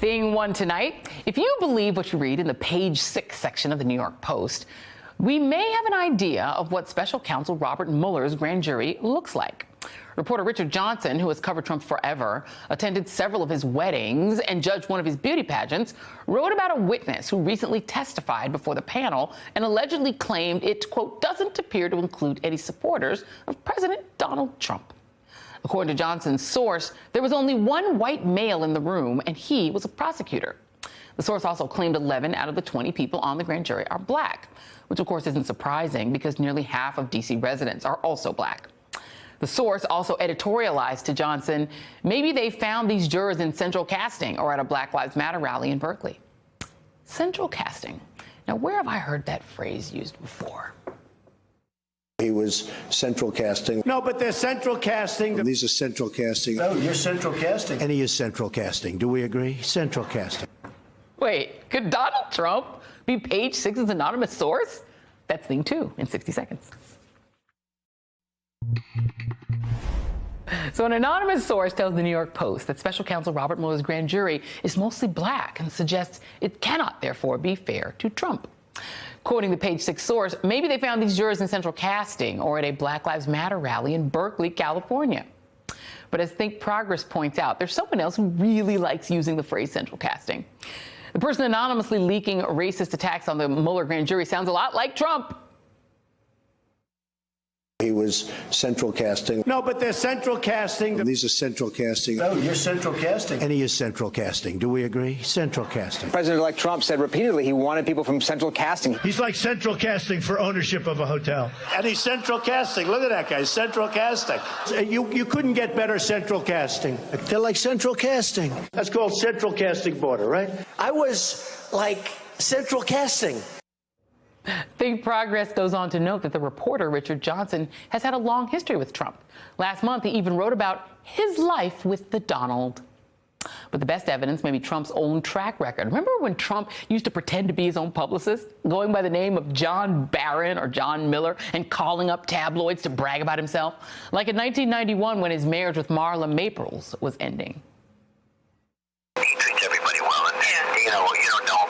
Thing one tonight. If you believe what you read in the page 6 section of the New York Post, we may have an idea of what special counsel Robert Mueller's grand jury looks like. Reporter Richard Johnson, who has covered Trump forever, attended several of his weddings and judged one of his beauty pageants, wrote about a witness who recently testified before the panel and allegedly claimed it, quote, doesn't appear to include any supporters of President Donald Trump. According to Johnson's source, there was only one white male in the room, and he was a prosecutor. The source also claimed 11 out of the 20 people on the grand jury are black, which of course isn't surprising because nearly half of D.C. residents are also black. The source also editorialized to Johnson, maybe they found these jurors in central casting or at a Black Lives Matter rally in Berkeley. Central casting. Now, where have I heard that phrase used before? He was central casting. No, but they're central casting. These are central casting. No, you're central casting. And he is central casting. Do we agree? Central casting. Wait, could Donald Trump be page 6's anonymous source? That's thing 2 in 60 seconds. So an anonymous source tells the New York Post that special counsel Robert Mueller's grand jury is mostly black and suggests it cannot, therefore, be fair to Trump. Quoting the page 6 source, maybe they found these jurors in central casting or at a Black Lives Matter rally in Berkeley, California. But as Think Progress points out, there's someone else who really likes using the phrase central casting. The person anonymously leaking racist attacks on the Mueller grand jury sounds a lot like Trump. He was central casting. No, but they're central casting. These are central casting. No, you're central casting. And he is central casting. Do we agree? Central casting. President-elect Trump said repeatedly he wanted people from central casting. He's like central casting for ownership of a hotel. And he's central casting. Look at that guy, central casting. You couldn't get better central casting. They're like central casting. That's called central casting border, right? I was like central casting. Think Progress goes on to note that the reporter, Richard Johnson, has had a long history with Trump. Last month, he even wrote about his life with the Donald. But the best evidence may be Trump's own track record. Remember when Trump used to pretend to be his own publicist, going by the name of John Barron or John Miller and calling up tabloids to brag about himself? Like in 1991 when his marriage with Marla Maples was ending. He treats everybody well, and you don't know